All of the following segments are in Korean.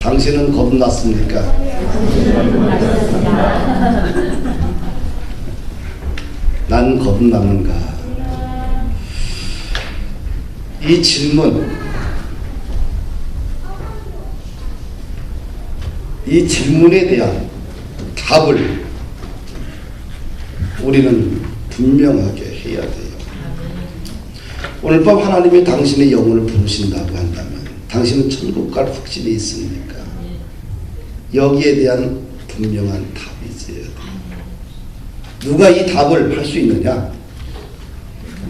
당신은 거듭났습니까? 난 거듭났는가? 이 질문, 이 질문에 대한 답을 우리는 분명하게 해야 돼요. 오늘 밤 하나님이 당신의 영혼을 부르신다고 한다면 당신은 천국 갈 확신이 있습니까? 여기에 대한 분명한 답이 있어야 돼요. 누가 이 답을 할 수 있느냐?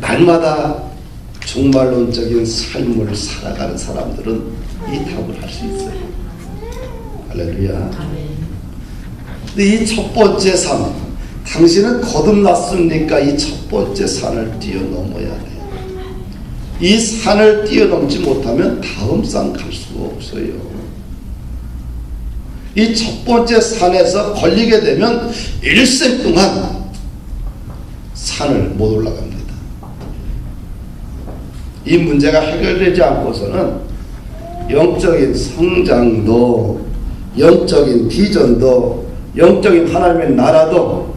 날마다 종말론적인 삶을 살아가는 사람들은 이 답을 할 수 있어요. 할렐루야. 근데 이 첫 번째 산, 당신은 거듭났습니까? 이 첫 번째 산을 뛰어넘어야 돼요. 이 산을 뛰어넘지 못하면 다음 산 갈 수가 없어요. 이 첫 번째 산에서 걸리게 되면 일생 동안 산을 못 올라갑니다. 이 문제가 해결되지 않고서는 영적인 성장도, 영적인 비전도, 영적인 하나님의 나라도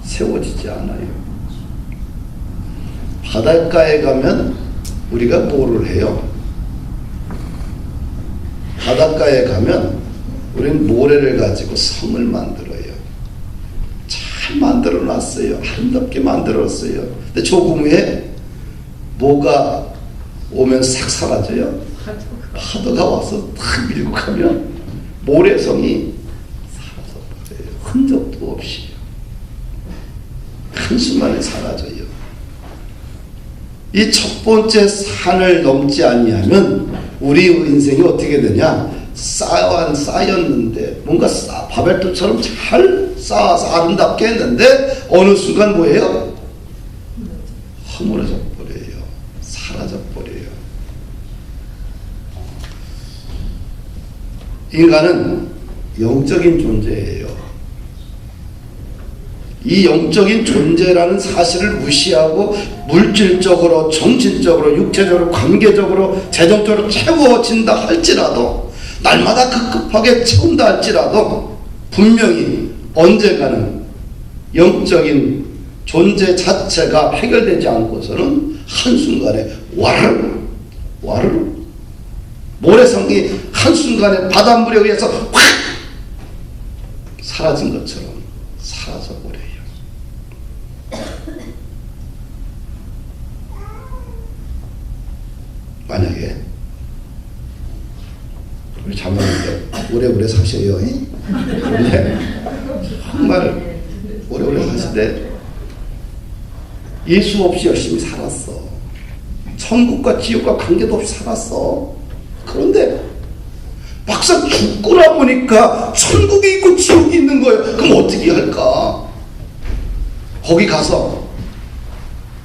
세워지지 않아요. 바닷가에 가면 우리가 뭐를 해요? 바닷가에 가면 우리는 모래를 가지고 성을 만들어요. 잘 만들어 놨어요. 아름답게 만들었어요. 근데 조금 후에 뭐가 오면 싹 사라져요. 파도가 와서 탁 밀고 가면 모래성이 사라져버려요. 흔적도 없이 한순간에 사라져요. 이 첫 번째 산을 넘지 아니하면 우리 인생이 어떻게 되냐? 쌓였는데 뭔가 바벨탑처럼 잘 쌓아서 아름답게 했는데 어느 순간 뭐예요? 허물어져 버려요. 사라져 버려요. 인간은 영적인 존재예요. 이 영적인 존재라는 사실을 무시하고 물질적으로, 정신적으로, 육체적으로, 관계적으로, 재정적으로 채워진다 할지라도, 날마다 급급하게 채운다 할지라도 분명히 언젠가는 영적인 존재 자체가 해결되지 않고서는 한순간에 와르르 모래성이 한순간에 바닷물에 의해서 확 사라진 것처럼 사라져버려요. 만약에 우리 자매님들 오래오래 사셔요. 근데 정말 오래오래 사시되 예수 없이 열심히 살았어. 천국과 지옥과 관계도 없이 살았어. 그런데 막상 죽고 나보니까 천국이 있고 지옥이 있는 거예요. 그럼 어떻게 할까? 거기 가서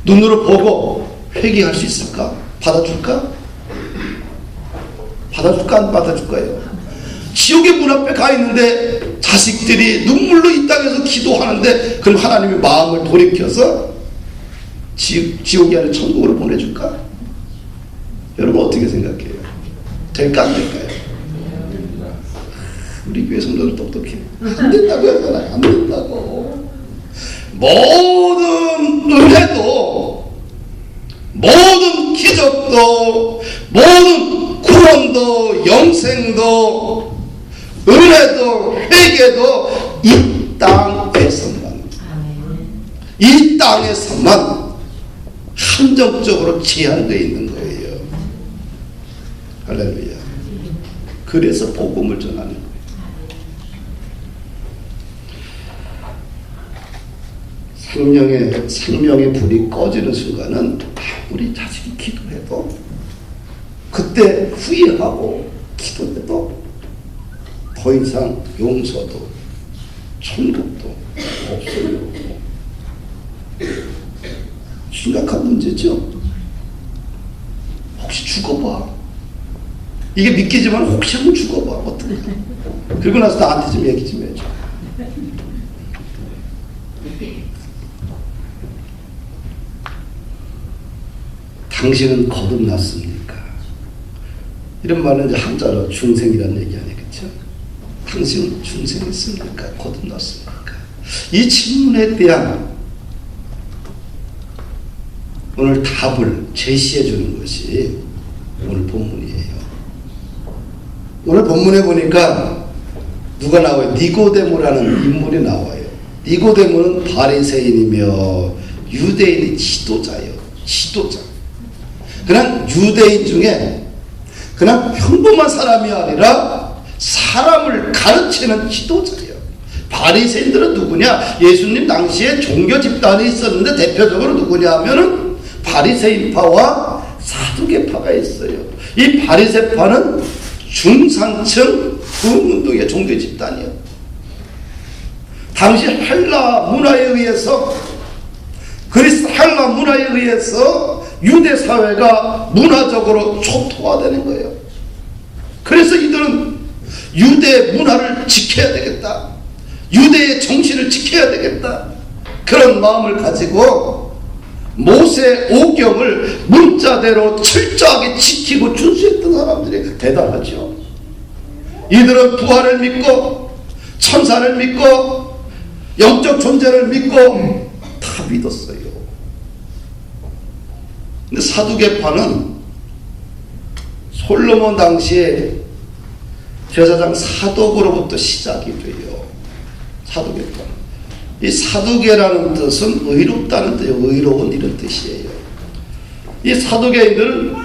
눈으로 보고 회개할 수 있을까? 받아줄까? 받아줄까? 안 받아줄까요? 지옥의 문 앞에 가 있는데 자식들이 눈물로 이 땅에서 기도하는데 그럼 하나님의 마음을 돌이켜서 지옥이 아니라 천국으로 보내줄까? 여러분 어떻게 생각해요? 될까 안 될까요? 우리 교회 성도들 똑똑해. 안 된다고 하잖아요. 안 된다고. 모든 은혜도, 모든 기적도, 모든 구원도, 영생도, 은혜도, 회개도 이 땅에서만, 이 땅에서만 한정적으로 제한되어 있는 거예요. 할렐루야. 그래서 복음을 전하는 거예요. 생명의 불이 꺼지는 순간은 아무리 자식이 기도해도, 그때 후회하고 기도해도 더 이상 용서도 천국도 없어요. 심각한 문제죠. 혹시 죽어봐. 이게 믿기지만 혹시 한번 죽어봐. 어떡해. 그리고 나서 나한테 좀 얘기 좀 해줘. 당신은 거듭났습니까? 이런 말은 이제 한자로 중생이라는 얘기 아니겠죠? 당신은 중생했습니까? 거듭났습니까? 이 질문에 대한 오늘 답을 제시해 주는 것이 오늘 본문이에요. 오늘 본문에 보니까 누가 나와요? 니고데모라는 인물이 나와요. 니고데모는 바리새인이며 유대인의 지도자예요. 지도자. 그냥 유대인 중에 그냥 평범한 사람이 아니라 사람을 가르치는 지도자예요. 바리새인들은 누구냐? 예수님 당시에 종교 집단이 있었는데 대표적으로 누구냐 하면은 바리새인파와 사두개파가 있어요. 이 바리새파는 중상층 부흥운동의 종교 집단이에요. 당시 헬라 문화에 의해서 그리스 헬라 문화에 의해서 유대 사회가 문화적으로 초토화되는 거예요. 그래서 이들은 유대 문화를 지켜야 되겠다. 유대의 정신을 지켜야 되겠다. 그런 마음을 가지고 모세 오경을 문자대로 철저하게 지키고 준수했던 사람들이 대단하죠. 이들은 부활을 믿고 천사를 믿고 영적 존재를 믿고 다 믿었어요. 근데 사두개파는 솔로몬 당시에 제사장 사독으로부터 시작이 돼요. 사두개파. 이 사두개라는 뜻은 의롭다는 뜻이에요. 의로운 이런 뜻이에요. 이 사두개인들은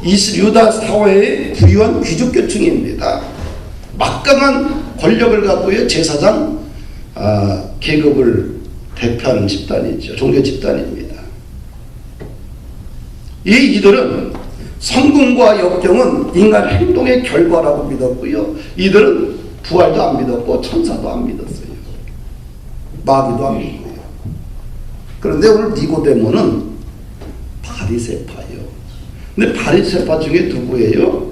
유다 사회의 부유한 귀족계층입니다. 막강한 권력을 갖고 제사장 계급을 대표하는 집단이죠. 종교 집단입니다. 이들은 성공과 역경은 인간 행동의 결과라고 믿었고요. 이들은 부활도 안 믿었고 천사도 안 믿었어요. 마귀도 안 믿고요. 그런데 오늘 니고데모는 바리새파예요. 근데 바리새파 중에 누구예요?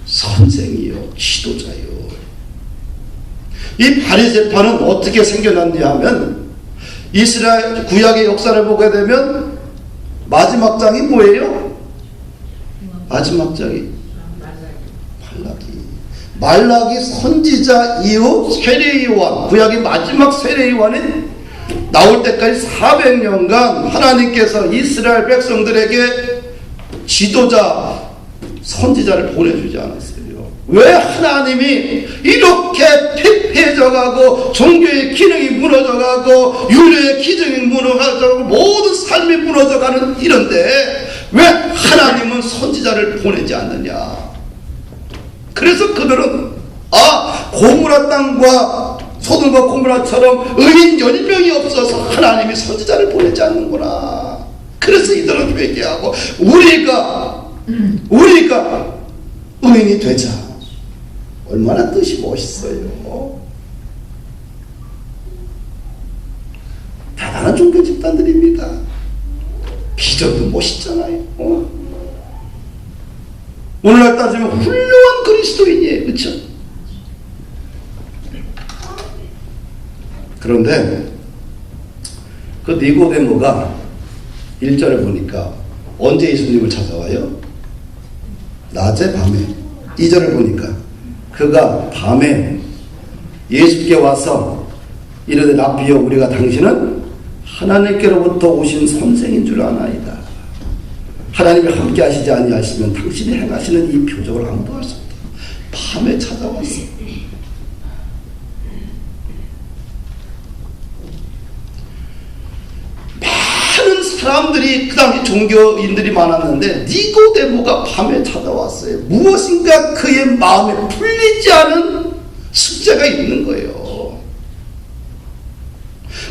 선생이요. 지도자요. 이 바리새파는 어떻게 생겨났냐 하면 이스라엘 구약의 역사를 보게 되면 마지막 장이 뭐예요? 마지막 장이 말라기 선지자 이후 세례요한, 구약의 마지막 세례요한이 나올 때까지 400년간 하나님께서 이스라엘 백성들에게 지도자 선지자를 보내주지 않았어요. 왜 하나님이 이렇게 폐폐해져가고 종교의 기능이 무너져가고 윤회의 기능이 무너져가고 모든 삶이 무너져가는 이런데 왜 하나님은 선지자를 보내지 않느냐? 그래서 그들은 고무라 땅과 소돔과 고무라처럼 의인 연명이 없어서 하나님이 선지자를 보내지 않는구나. 그래서 이들은 회개하고 우리가 의인이 되자. 얼마나 뜻이 멋있어요. 대단한 종교 집단들입니다. 비전도 멋있잖아요. 오늘날 따지면 훌륭한 그리스도인이에요. 그렇죠? 그런데 그 니고데모가 1절에 보니까 언제 예수님을 찾아와요? 낮에 밤에. 2절을 보니까 그가 밤에 예수께 와서 이르되 라비여 우리가 당신은 하나님께로부터 오신 선생인 줄 아나이다. 하나님이 함께 하시지 아니하시면 당신이 행하시는 이 표적을 아무도 할 수 없다. 밤에 찾아왔어. 많은 사람들이 그 당시 종교인들이 많았는데 니고데모가 밤에 찾아왔어요. 무엇인가 그의 마음에 풀리지 않은 숙제가 있는 거예요.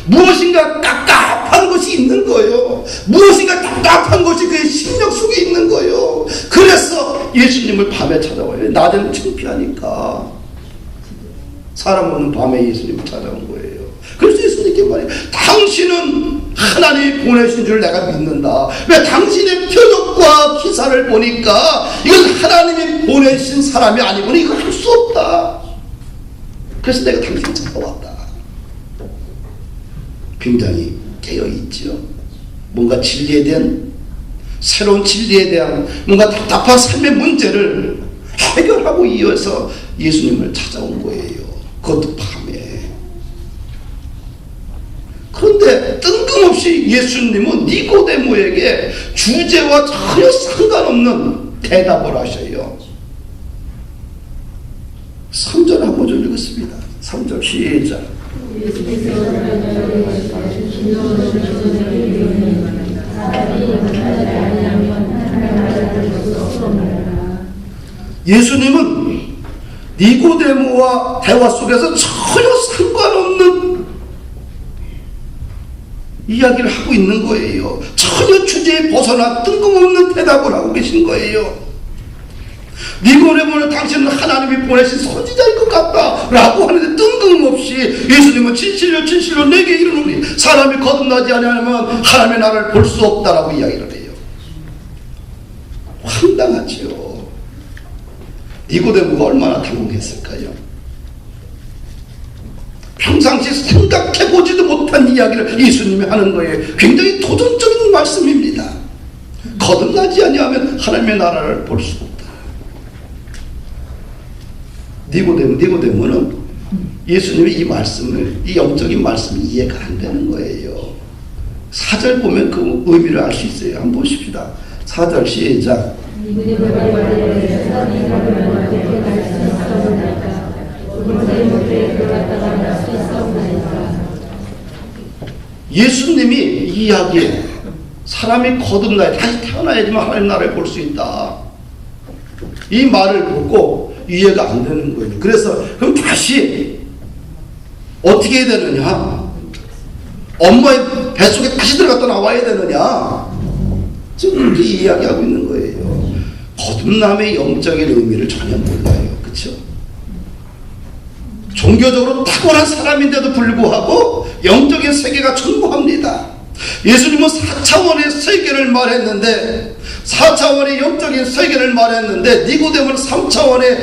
무엇인가 깝깝한 것이 있는 거예요. 무엇인가 답답한 것이 그의 심령 속에 있는 거예요. 그래서 예수님을 밤에 찾아와요. 낮에는 창피하니까 사람은 밤에 예수님을 찾아온 거예요. 그래서 예수님께 말해요. 당신은 하나님이 보내신 줄 내가 믿는다. 왜 당신의 표적과 기사를 보니까 이건 하나님이 보내신 사람이 아니고는 이거 할 수 없다. 그래서 내가 당신을 찾아왔다. 굉장히 깨어있죠. 뭔가 진리에 대한 새로운 진리에 대한 뭔가 답답한 삶의 문제를 해결하고 이어서 예수님을 찾아온 거예요. 그것도 밤에. 그런데 뜬금없이 예수님은 니고데모에게 주제와 전혀 상관없는 대답을 하셔요. 3절 한 구절 읽었습니다. 3절 시작. 예수님은 니고데모와 대화 속에서 전혀 상관없는 이야기를 하고 있는 거예요. 전혀 주제에 벗어나 뜬금없는 대답을 하고 계신 거예요. 니고데모는 당신은 하나님이 보내신 선지자일 것 같다 라고 하는데 뜬금없이 예수님은 진실로 내게 이르노니 사람이 거듭나지 않으면 하나님의 나라를 볼 수 없다라고 이야기를 해요. 황당하지요. 니고데모가 얼마나 당혹했을까요? 평상시 생각해보지도 못한 이야기를 예수님이 하는 거예요. 굉장히 도전적인 말씀입니다. 거듭나지 아니하면 하나님의 나라를 볼 수 없다. 니고데모는 예수님의 이 말씀을, 이 영적인 말씀이 이해가 안 되는 거예요. 4절 보면 그 의미를 알 수 있어요. 한번 보십시다. 4절 시작. 예수님이 이 이야기에 사람이 거듭나야 다시 태어나야지만 하나님 나라를 볼 수 있다. 이 말을 듣고 이해가 안 되는 거예요. 그래서 그럼 다시 어떻게 해야 되느냐? 엄마의 뱃속에 다시 들어갔다 나와야 되느냐? 지금 그렇게 이야기하고 있는 거예요. 거듭남의 영적인 의미를 전혀 몰라요. 그렇죠? 종교적으로 탁월한 사람인데도 불구하고 영적인 세계가 전무합니다. 예수님은 4차원의 세계를 말했는데 4차원의 영적인 세계를 말했는데 니고데모는 3차원의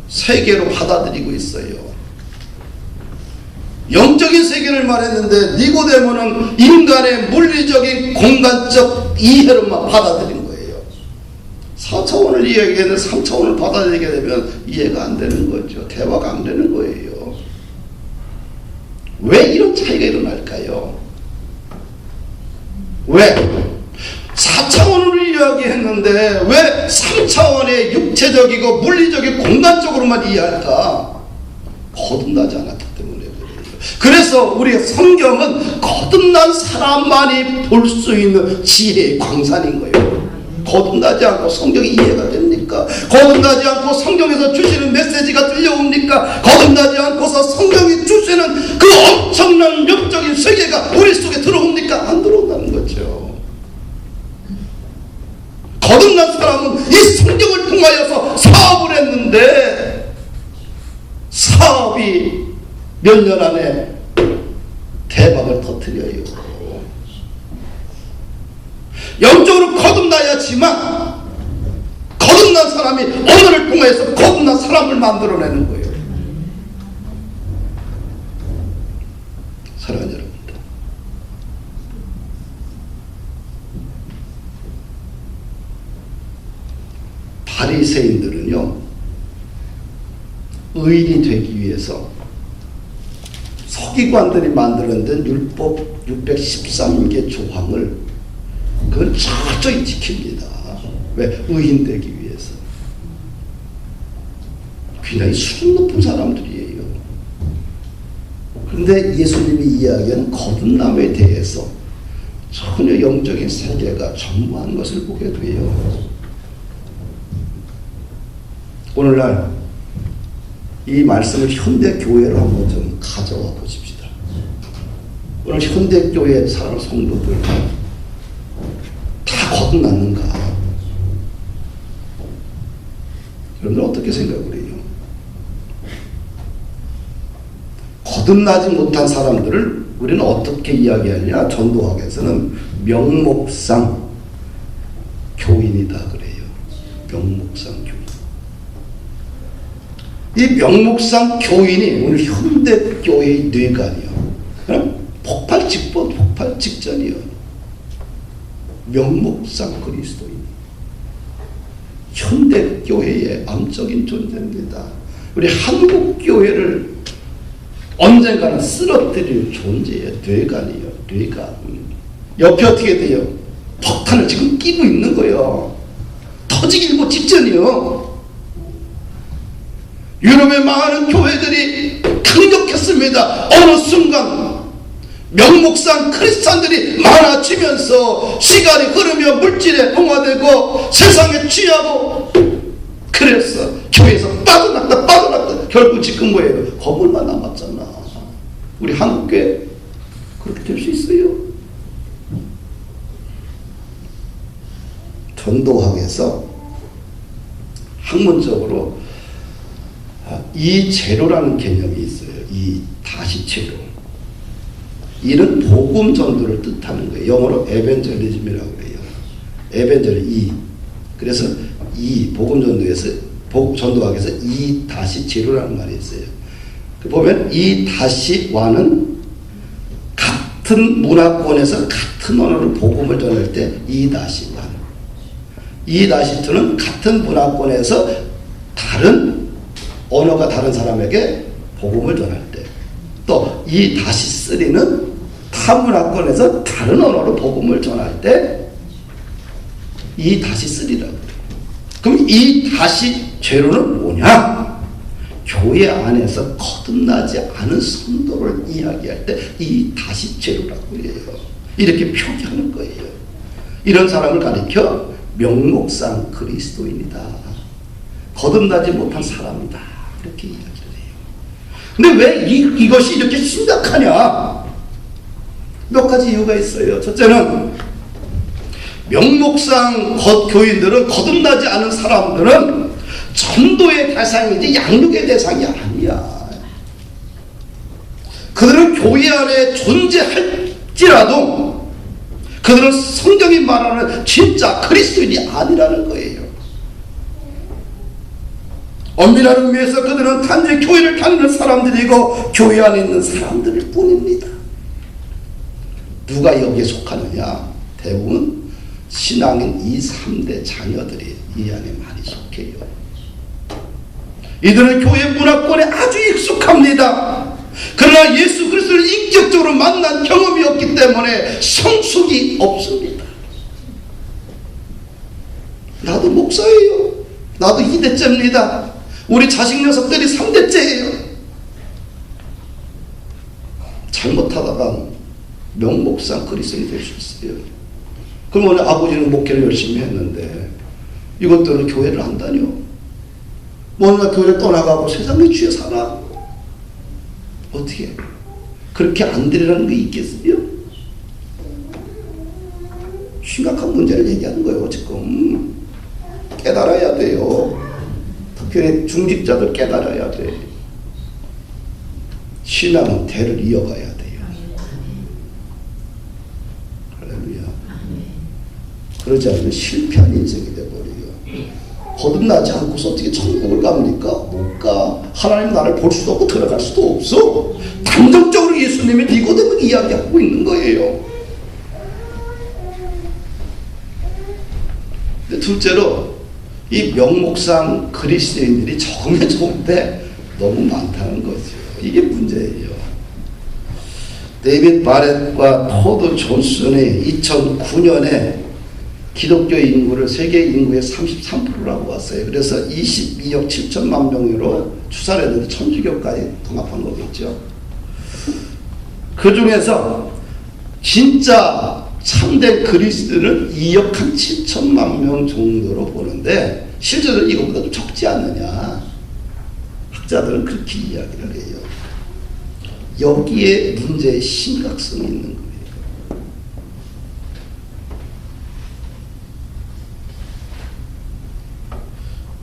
세계로 받아들이고 있어요. 영적인 세계를 말했는데 니고데모는 인간의 물리적인 공간적 이해로만 받아들인 거예요. 4차원을 이야기했는데 3차원을 받아들이게 되면 이해가 안 되는 거죠. 대화가 안 되는 거예요. 왜 이런 차이가 일어날까요? 왜? 4차원으로 이야기했는데 왜 3차원의 육체적이고 물리적인 공간적으로만 이해할까? 거듭나지 않았기 때문에 그래요. 그래서 우리 성경은 거듭난 사람만이 볼 수 있는 지혜의 광산인 거예요. 거듭나지 않고 성경이 이해가 됩니까? 거듭나지 않고 성경에서 주시는 메시지가 들려옵니까? 거듭나지 않고서 성경이 주시는 그 엄청난 영적인 세계가 우리 속에 들어옵니까? 안 들어온다는 거죠. 거듭난 사람은 이 성경을 통하여서 사업을 했는데 사업이 몇 년 안에 대박을 터뜨려요. 영적으로 거듭나야지만 거듭난 사람이 오늘을 통해서 거듭난 사람을 만들어내는 거예요. 사랑하는 여러분들, 바리새인들은요 의인이 되기 위해서 서기관들이 만들어낸 율법 613개 조항을 그걸 철저히 지킵니다. 왜? 의인 되기 위해서. 굉장히 수준 높은 사람들이에요. 그런데 예수님이 이야기하는 거듭남에 대해서 전혀 영적인 세계가 전무한 것을 보게 돼요. 오늘날 이 말씀을 현대교회로 한번 좀 가져와 보십시다. 오늘 현대교회에 사는 성도들 다 거듭났는가? 여러분들 어떻게 생각을 해요? 거듭나지 못한 사람들을 우리는 어떻게 이야기하느냐? 전도학에서는 명목상 교인이다 그래요. 명목상 교인. 이 명목상 교인이 오늘 현대교회의 뇌관이요. 폭발 직전이요. 명목상 그리스도인. 현대교회의 암적인 존재입니다. 우리 한국교회를 언젠가는 쓰러뜨릴 존재예요. 뇌관이에요. 뇌관. 옆에 어떻게 돼요? 폭탄을 지금 끼고 있는 거예요. 터지기 일보 직전이요. 유럽의 많은 교회들이 강력했습니다. 어느 순간 명목상 크리스찬들이 많아지면서 시간이 흐르며 물질에 동화되고 세상에 취하고, 그래서 교회에서 빠져났다 결국 지금 뭐예요? 건물만 남았잖아. 우리 한국교회 그렇게 될 수 있어요? 전도학에서 학문적으로 이 제로라는 개념이 있어요. 이 다시 제로. 이는 복음 전도를 뜻하는 거예요. 영어로 에벤젤리즘이라고 그래요. 에벤젤리 그래서 이 복음 전도에서 전도학에서 이 다시 제로라는 말이 있어요. 보면 이 다시 와는 같은 문화권에서 같은 언어로 복음을 전할 때 이 다시 와. 이 다시 투는 같은 문화권에서 다른 언어가 다른 사람에게 복음을 전할 때, 또 이 다시 쓰리는 타 문화권에서 다른 언어로 복음을 전할 때 이 다시 쓰리라고 그래요. 그럼 이 다시 제로는 뭐냐? 교회 안에서 거듭나지 않은 성도를 이야기할 때 이 다시 제로라고 해요. 이렇게 표기하는 거예요. 이런 사람을 가리켜 명목상 그리스도인이다. 거듭나지 못한 사람이다. 이렇게 이야기를 해요. 근데 왜 이것이 이렇게 심각하냐? 몇 가지 이유가 있어요. 첫째는 명목상 교인들은, 거듭나지 않은 사람들은 전도의 대상이지 양육의 대상이 아니야. 그들은 교회 안에 존재할지라도 그들은 성경이 말하는 진짜 그리스도인이 아니라는 거예요. 엄밀한 의미에서 그들은 단지 교회를 다니는 사람들이고 교회 안에 있는 사람들일 뿐입니다. 누가 여기에 속하느냐? 대부분 신앙인 2, 3대 자녀들이 이 안에 많이 속해요. 이들은 교회 문화권에 아주 익숙합니다. 그러나 예수 그리스도를 인격적으로 만난 경험이 없기 때문에 성숙이 없습니다. 나도 목사예요. 나도 2대째입니다. 우리 자식 녀석들이 3대째예요. 잘못하다가 명목상 그리스도인이 될 수 있어요. 그럼 오늘 아버지는 목회를 열심히 했는데 이것들은 교회를 안 다녀. 오늘 교회를 떠나가고 세상에 취해 살아. 어떻게 그렇게 안 되리라는 게 있겠어요? 심각한 문제를 얘기하는 거예요. 지금 깨달아야 돼요. 특히 중직자들 깨달아야 돼. 신앙은 대를 이어가야 돼요. 할렐루야. 그러지 않으면 실패한 인생이 돼버려요. 거듭나지 않고서 어떻게 천국을 갑니까? 못 가. 하나님 나를 볼 수도 없고 들어갈 수도 없어. 단정적으로 예수님이 니고데모를 이야기하고 있는 거예요. 근데 둘째로 이 명목상 그리스도인들이 적으면 적은데 너무 많다는 거죠. 이게 문제예요. 데이빗 바렛과 토드 존슨이 2009년에 기독교 인구를 세계 인구의 33%라고 왔어요. 그래서 22억 7천만 명으로 추산을 했는데 천주교까지 통합한 거겠죠. 그 중에서 진짜 참된 그리스도는 2억 한 7천만 명 정도로 보는데 실제로 이것보다 좀 적지 않느냐. 학자들은 그렇게 이야기를 해요. 여기에 문제의 심각성이 있는 거예요.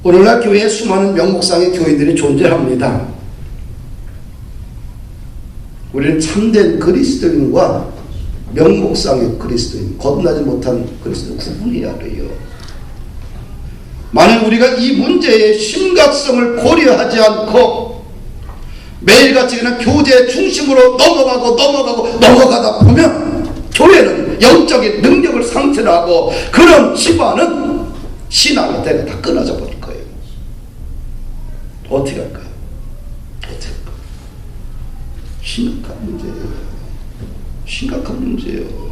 오늘날 교회에 수많은 명목상의 교인들이 존재합니다. 우리는 참된 그리스도인과 명목상의 그리스도인, 거듭나지 못한 그리스도인 구분해야 돼요. 만약 우리가 이 문제의 심각성을 고려하지 않고 매일같이 그냥 교제 중심으로 넘어가다 보면 교회는 영적인 능력을 상실을 하고 그런 집안은 신앙의 대가 다 끊어져 버릴 거예요. 어떻게 할까요? 어떻게 할까요? 심각한 문제예요. 심각한 문제예요.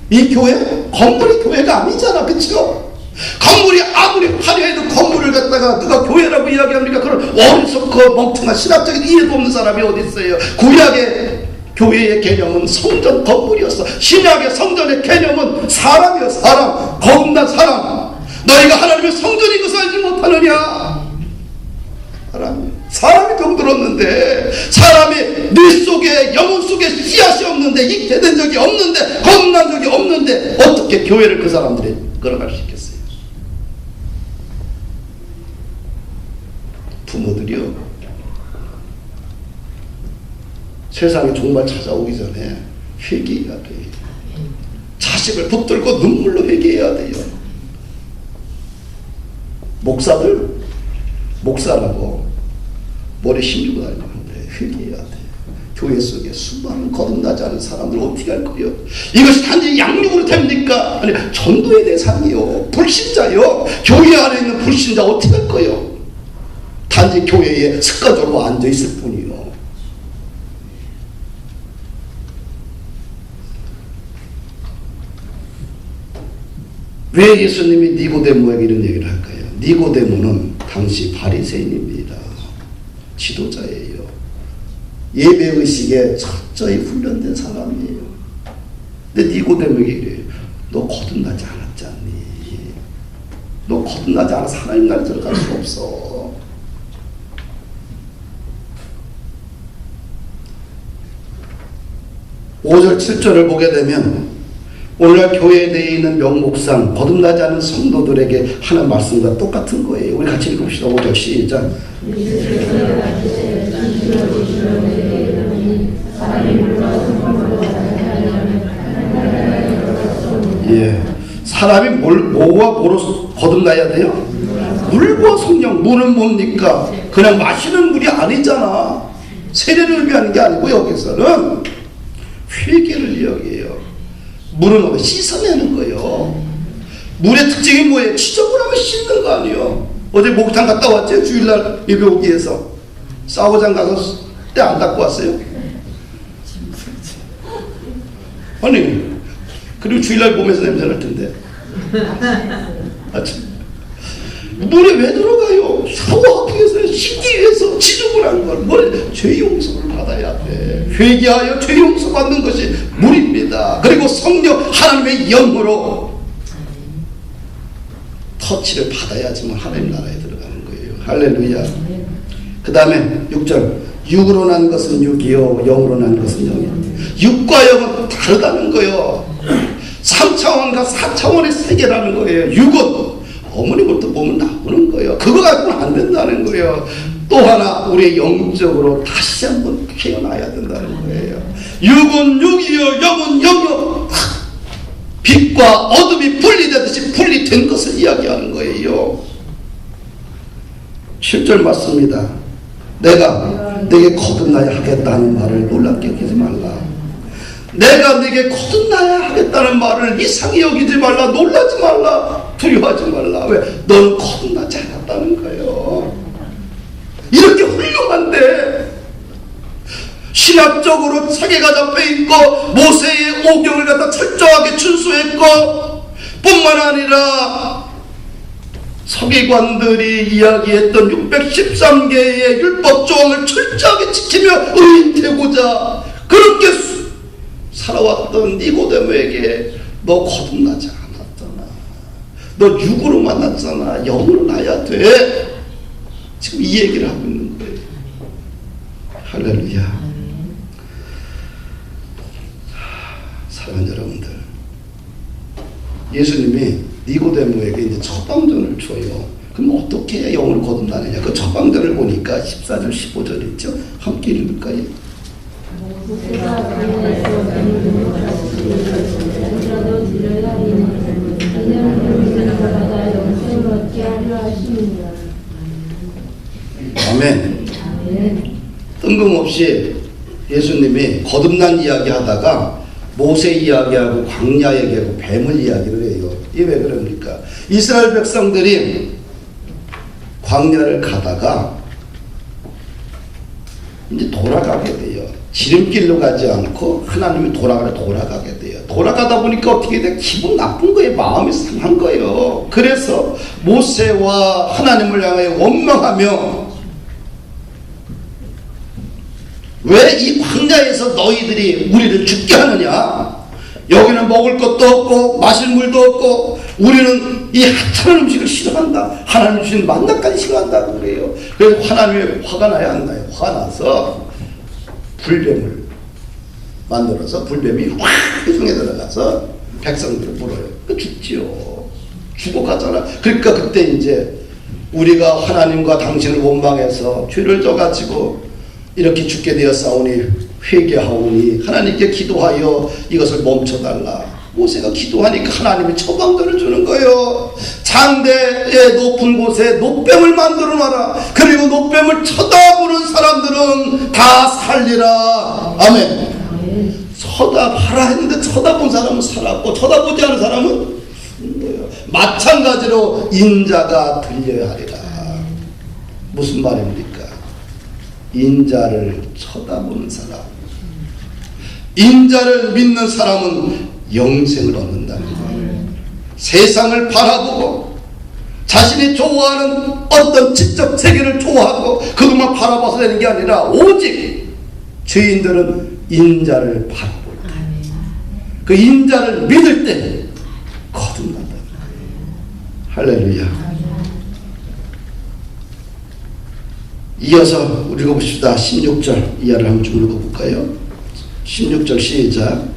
이 교회, 건물이 교회가 아니잖아. 그쵸? 건물이 아무리 화려해도 건물을 갖다가 누가 교회라고 이야기합니까? 그런 어리석고 멍청한 신학적인 이해도 없는 사람이 어디 있어요? 구약의 교회의 개념은 성전 건물이었어. 신약의 성전의 개념은 사람이었어. 사람, 거듭난 사람. 너희가 하나님의 성전인 것을 알지 못하느냐? 사람이 병들었는데, 사람이 뇌 속에, 영혼 속에 씨앗이 없는데, 익혀된 적이 없는데, 거듭난 적이 없는데, 어떻게 교회를 그 사람들이 끌어갈 수 있겠어요? 부모들이요, 세상에 종말 찾아오기 전에 회개해야 돼요. 자식을 붙들고 눈물로 회개해야 돼요. 목사라고 머리 힘주고 다니는데 회개해야 돼. 교회 속에 수많은 거듭나지 않은 사람들 어떻게 할 거예요? 이것이 단지 양육으로 됩니까? 아니, 전도의 대상이요. 불신자요. 교회 안에 있는 불신자 어떻게 할 거예요? 단지 교회에 습관적으로 앉아있을 뿐이요. 왜 예수님이 니고데모에게 이런 얘기를 할까요? 니고데모는 당시 바리새인입니다. 지도자예요. 예배의식에 철저히 훈련된 사람이에요. 근데 니고데모에게 이래요. 너 거듭나지 않았지 않니? 너 거듭나지 않아서 하나님 나라에 들어갈 수 없어. (5절) (7절을) 보게 되면 오늘날 교회에 대해 있는 명목상 거듭나지 않은 성도들에게 하는 말씀과 똑같은 거예요. 우리 같이 읽읍시다. 5절 시작. 예, 사람이 뭐와 뭐로 거듭나야 돼요? 물과 성령. 물은 뭡니까? 그냥 마시는 물이 아니잖아. 세례를 의미하는 게 아니고 여기서는 회개를 이야기해요. 물은 씻어내는 거예요. 물의 특징이 뭐예요? 지저분하면 씻는 거 아니에요. 어제 목욕탕 갔다 왔죠? 주일날 예배 오기 위해서. 샤워장 가서 때 안 닦고 왔어요? 아니, 그리고 주일날 보면서 냄새 날 텐데. 물에 왜 들어가요? 샤워하기 위해서, 씻기 위해서, 지저분한 걸. 뭘? 죄 용서를 받아야 돼. 회개하여 죄 용서 받는 것이 물입니다. 그리고 성령 하나님의 영으로 터치를 받아야지만 하나님 나라에 들어가는 거예요. 할렐루야. 그 다음에 6절. 육으로 난 것은 육이요, 영으로 난 것은 영이요. 육과 영은 다르다는 거예요. 3차원과 4차원의 세계라는 거예요. 육은 어머니부터 보면 나오는 거예요. 그거 가지고는 안 된다는 거예요. 또 하나 우리의 영적으로 다시 한번 태어나야 된다는 거예요. 육은 육이요, 영은 영이요. 빛과 어둠이 분리되듯이 분리된 것을 이야기하는 거예요. 7절 맞습니다. 내가 내게 거듭나야 하겠다는 말을 놀랍게 여기지 말라. 내가 네게 거듭나야 하겠다는 말을 이상히 여기지 말라. 놀라지 말라. 두려워하지 말라. 왜? 너는 거듭나지 않았다는 거예요. 이렇게 훌륭한데 신학적으로 체계가 잡혀있고 모세의 오경을 갖다 철저하게 준수했고 뿐만 아니라 서기관들이 이야기했던 613개의 율법조항을 철저하게 지키며 의인 되고자 그렇게 살아왔던 니고데모에게 너 거듭나지 않았잖아. 너 육으로 만났잖아. 영으로 나야 돼. 지금 이 얘기를 하고 있는 거예요. 할렐루야. 사랑하는 여러분들, 예수님이 니고데모에게 이제 처방전을 줘요. 그럼 어떻게 해야 영으로 거듭나느냐? 그 처방전을 보니까 14절 15절 있죠? 함께 읽을까요? 아멘. 뜬금없이 예수님이 거듭난 이야기 하다가 모세 이야기하고 광야 얘기하고 뱀을 이야기를 해요. 이게 왜 그럽니까? 이스라엘 백성들이 광야를 가다가 이제 돌아가게 돼요. 지름길로 가지 않고 하나님이 돌아가게 돼요. 돌아가다 보니까 어떻게 돼? 기분 나쁜 거예요. 마음이 상한 거예요. 그래서 모세와 하나님을 향해 원망하며 왜 이 광야에서 너희들이 우리를 죽게 하느냐? 여기는 먹을 것도 없고 마실 물도 없고 우리는 이 하찮은 음식을 싫어한다. 하나님 주신 만나까지 싫어한다고 그래요. 그래서 하나님의 화가 나야 안 나요. 화가 나서 불뱀을 만들어서 불뱀이 확 회중에 들어가서 백성들을 물어요. 죽지요. 죽어가잖아. 그러니까 그때 이제 우리가 하나님과 당신을 원망해서 죄를 져가지고 이렇게 죽게 되었사오니 회개하오니 하나님께 기도하여 이것을 멈춰달라. 모세가 기도하니까 하나님이 처방전을 주는 거예요. 장대의 높은 곳에 놋뱀을 만들어 놔라. 그리고 놋뱀을 쳐다보는 사람들은 다 살리라. 아멘. 쳐다봐라 했는데 쳐다본 사람은 살았고 쳐다보지 않은 사람은 죽는 거예요. 마찬가지로 인자가 들려야 하리라. 무슨 말입니까? 인자를 쳐다보는 사람, 인자를 믿는 사람은 영생을 얻는다는 거예요. 세상을 바라보고 자신이 좋아하는 어떤 지적 세계를 좋아하고 그것만 바라봐서 되는 게 아니라 오직 죄인들은 인자를 바라볼 때, 그 인자를 믿을 때 거듭난다. 할렐루야. 이어서 읽어봅시다. 16절 이하를 한번 좀 읽어볼까요? 16절 시작.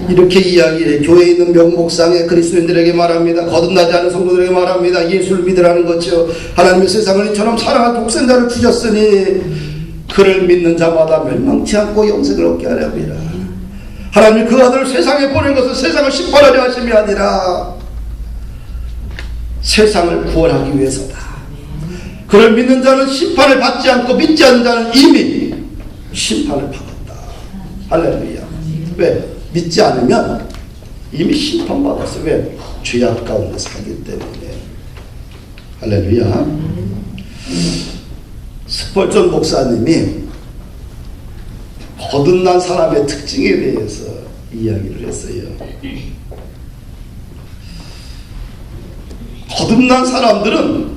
이렇게 이야기해. 교회에 있는 명목상의 그리스도인들에게 말합니다. 거듭나지 않은 성도들에게 말합니다. 예수를 믿으라는 거죠. 하나님의 세상을 이처럼 사랑한 독생자를 주셨으니 그를 믿는 자마다 멸망치 않고 영생을 얻게 하려 합니다. 하나님이 그 아들을 세상에 보낸 것은 세상을 심판하려 하심이 아니라 세상을 구원하기 위해서다. 그를 믿는 자는 심판을 받지 않고 믿지 않는 자는 이미 심판을 받았다. 할렐루야. 왜? 믿지 않으면 이미 심판받았어. 왜? 죄악 가운데 살기 때문에. 할렐루야. 스펄전 목사님이 거듭난 사람의 특징에 대해서 이야기를 했어요. 거듭난 사람들은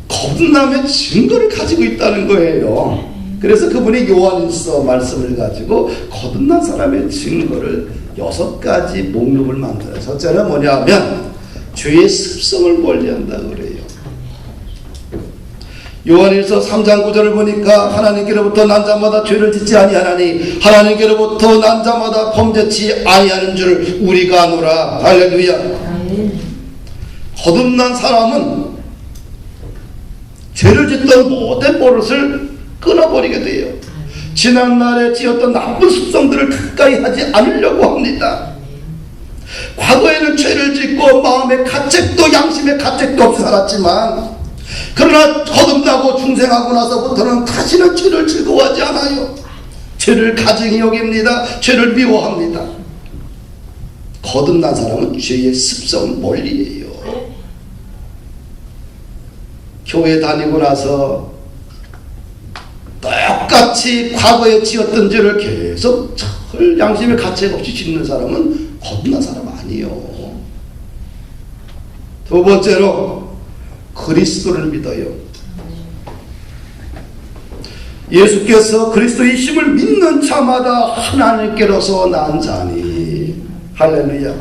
거듭남의 증거를 가지고 있다는 거예요. 그래서 그분이 요한일서 말씀을 가지고 거듭난 사람의 증거를 6가지 목록을 만들어요. 첫째는 뭐냐면 죄의 습성을 멀리한다고 그래요. 요한일서 3장 9절을 보니까 하나님께로부터 난 자마다 죄를 짓지 아니하나니 하나님께로부터 난 자마다 범죄치 아니하는 줄 우리가 아노라. 할렐루야. 거듭난 사람은 죄를 짓던 모든 버릇을 끊어버리게 돼요. 지난날에 지었던 나쁜 습성들을 가까이 하지 않으려고 합니다. 과거에는 죄를 짓고 마음의 가책도 양심의 가책도 없이 살았지만 그러나 거듭나고 중생하고 나서부터는 다시는 죄를 즐거워하지 않아요. 죄를 가증히 여깁니다. 죄를 미워합니다. 거듭난 사람은 죄의 습성을 멀리해요. 교회 다니고 나서 똑같이 과거에 지었던 죄를 계속 절 양심의 가책 없이 짓는 사람은 거듭난 사람 아니에요. 두 번째로 그리스도를 믿어요. 예수께서 그리스도이심을 믿는 자마다 하나님께로서 난 자니. 할렐루야.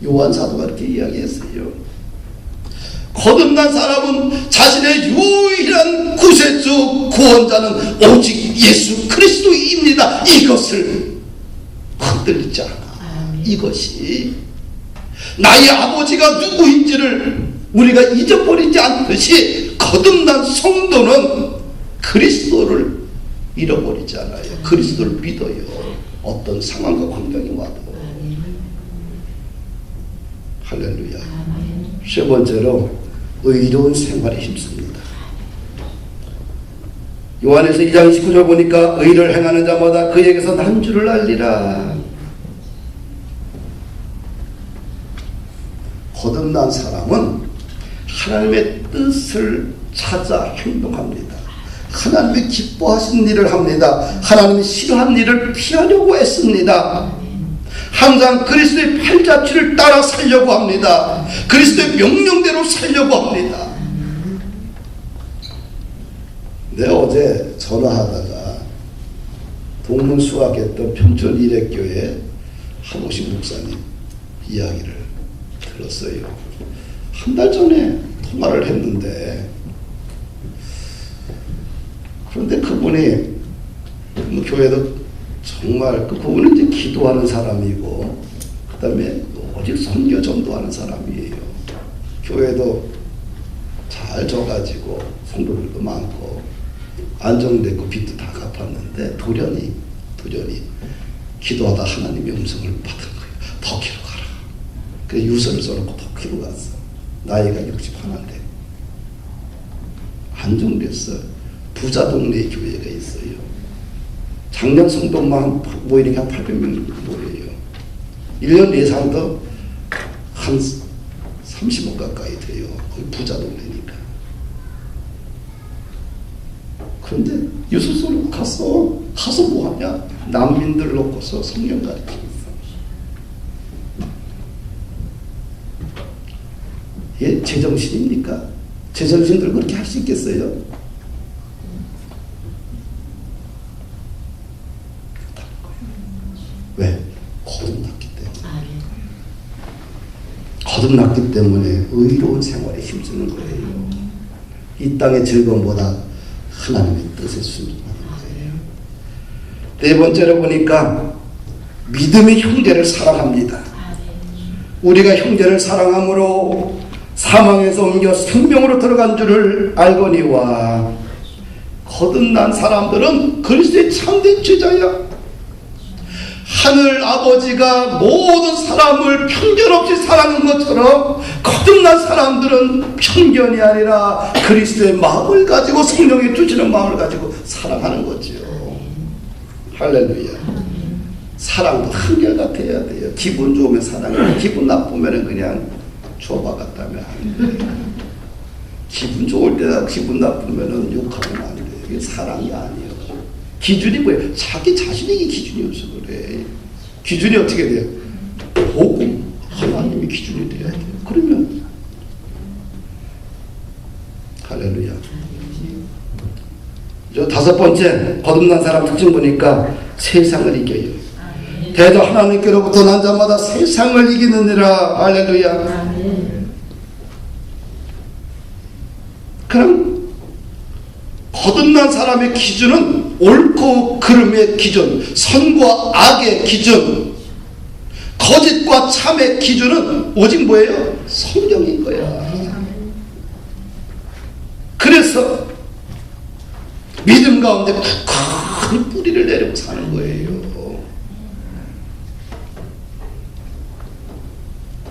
요한사도가 이렇게 이야기했어요. 거듭난 사람은 자신의 유일한 구세주 구원자는 오직 예수 그리스도입니다. 이것을 흔들리지 않아. 이것이 나의 아버지가 누구인지를 우리가 잊어버리지 않듯이 거듭난 성도는 그리스도를 잃어버리지 않아요. 그리스도를 믿어요. 어떤 상황과 환경이 와도. 할렐루야. 세 번째로 의로운 생활에 힘씁니다. 요한에서 2장 29절 보니까 의를 행하는 자마다 그에게서 난 줄을 알리라. 거듭난 사람은 하나님의 뜻을 찾아 행동합니다. 하나님이 기뻐하신 일을 합니다. 하나님이 싫어하는 일을 피하려고 애씁니다. 항상 그리스도의 팔자취를 따라 살려고 합니다. 그리스도의 명령대로 살려고 합니다. 내가 어제 전화하다가 동문 수학했던 평촌 일회교회 한옥식 목사님 이야기를 들었어요. 한 달 전에 통화를 했는데, 그런데 그분이 교회도 정말 그분은 이제 기도하는 사람이고, 그 다음에 오직 선교 전도하는 사람이에요. 교회도 잘 져가지고 성도들도 많고 안정되고 빚도 다 갚았는데 돌연히 기도하다 하나님의 음성을 받은 거예요. 더 길어 가라. 그래서 유서를 써놓고 더 길어 갔어. 나이가 61인데 안정됐어. 부자 동네에 교회가 있어요. 작년 성도만 모이는 게 한 800명 모여요. 1년 예산도 한 30억 가까이 돼요. 거기 부자 동네니까. 그런데 유수소로 가서 뭐하냐? 난민들 놓고서 성경 가르치고 있어. 이게 제정신입니까? 제정신들 그렇게 할 수 있겠어요? 왜? 거듭났기 때문에. 거듭났기 때문에 의로운 생활에 힘쓰는 거예요. 이 땅의 즐거움보다 하나님의 뜻에 순종하는 거예요. 네 번째로 보니까 믿음이 형제를 사랑합니다. 우리가 형제를 사랑함으로 사망에서 옮겨 생명으로 들어간 줄을 알거니와. 거듭난 사람들은 그리스도의 참된 제자야. 하늘 아버지가 모든 사람을 편견 없이 사랑하는 것처럼 거듭난 사람들은 편견이 아니라 그리스도의 마음을 가지고 성령이 주시는 마음을 가지고 사랑하는 거지요. 할렐루야. 사랑도 한결같아야 돼요. 기분 좋으면 사랑해. 기분 나쁘면 그냥 줘봐 같다면 안 돼. 기분 좋을 때나 기분 나쁘면 욕하면 안 돼. 이게 사랑이 아니에요. 기준이 뭐예요? 자기 자신에게 기준이 없어 그래. 기준이 어떻게 돼요? 복음, 하나님의 기준이 돼야 돼요. 그러면 할렐루야. 저 다섯 번째 거듭난 사람 특징 보니까 세상을 이겨요. 대저 하나님께로부터 난 자마다 세상을 이기느니라. 할렐루야. 그럼 거듭난 사람의 기준은 옳고 그름의 기준, 선과 악의 기준, 거짓과 참의 기준은 오직 뭐예요? 성령인 거야. 그래서 믿음 가운데 큰 뿌리를 내리고 사는 거예요.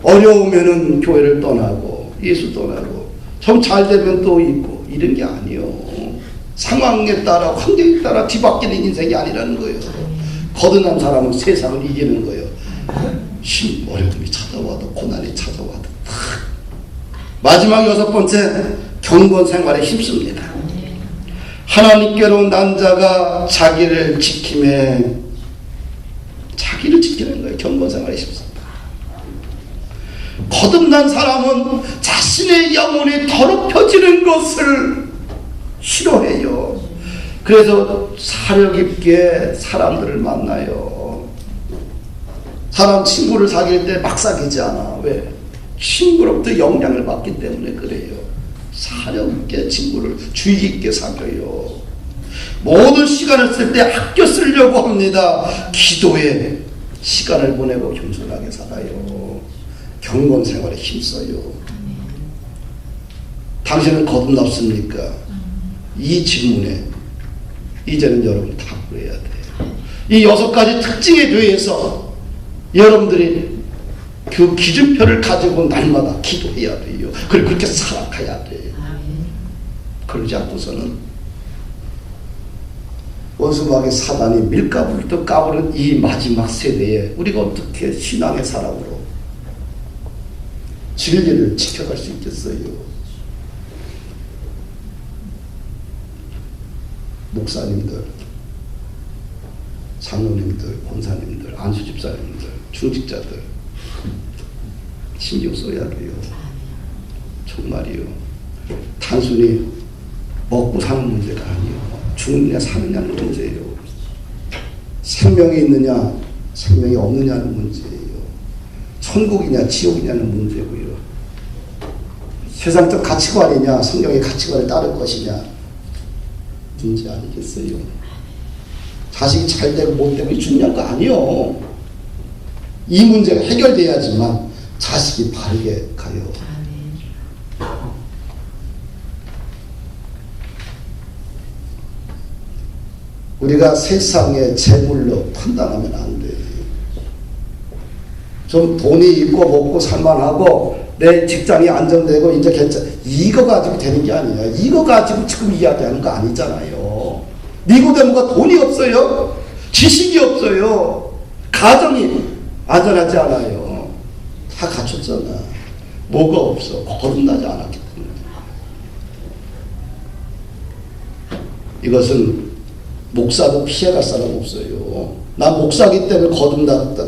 어려우면은 교회를 떠나고 예수 떠나고 좀 잘 되면 또 있고 이런 게 아니요. 상황에 따라 환경에 따라 뒤바뀌는 인생이 아니라는 거예요. 거듭난 사람은 세상을 이기는 거예요. 어려움이 찾아와도 고난이 찾아와도 마지막 여섯 번째 경건 생활에 힘씁니다. 하나님께로 난 자가 자기를 지키는 거예요. 경건 생활에 힘씁니다. 거듭난 사람은 자신의 영혼이 더럽혀지는 것을 싫어해요. 그래서 사려 깊게 사람들을 만나요. 사람 친구를 사귈 때 막 사귀지 않아. 왜? 친구로부터 영향을 받기 때문에 그래요. 사려 깊게 친구를 주의 깊게 사귀어요. 모든 시간을 쓸 때 아껴 쓰려고 합니다. 기도에 시간을 보내고 겸손하게 살아요. 경건 생활에 힘써요. 당신은 거듭났습니까? 이 질문에 이제는 여러분 답을 해야 돼요. 이 6가지 특징에 대해서 여러분들이 그 기준표를 가지고 날마다 기도해야 돼요. 그리고 그렇게 살아가야 돼요. 그러지 않고서는 원수마귀 사단이 밀가부를 또 까부는 이 마지막 세대에 우리가 어떻게 신앙의 사람으로 진리를 지켜갈 수 있겠어요? 목사님들, 장로님들, 권사님들, 안수집사님들, 중직자들 신경 써야 돼요. 정말이요. 단순히 먹고 사는 문제가 아니에요. 죽느냐 사느냐는 문제예요. 생명이 있느냐 생명이 없느냐는 문제예요. 천국이냐 지옥이냐는 문제고요. 세상적 가치관이냐 성경의 가치관을 따를 것이냐 문제 아니겠어요. 자식이 잘 되고 못 되고 중요한 거 아니요. 이 문제가 해결돼야지만 자식이 바르게 가요. 우리가 세상의 재물로 판단하면 안 돼요. 좀 돈이 있고 먹고 살만하고 내 직장이 안정되고 이제 괜찮. 이거 가지고 되는 게 아니야. 이거 가지고 지금 이야기하는 거 아니잖아요. 니고데모가 돈이 없어요. 지식이 없어요. 가정이 안전하지 않아요. 다 갖췄잖아. 뭐가 없어. 거듭나지 않았기 때문에. 이것은 목사도 피해갈 사람 없어요. 나 목사기 때문에 거듭났다.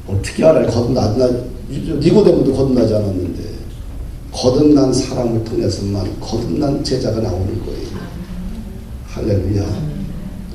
어떻게 알아요? 거듭났나? 니고데모도 거듭나지 않았는데 거듭난 사람을 통해서만 거듭난 제자가 나오는 거예요. 할렐루야.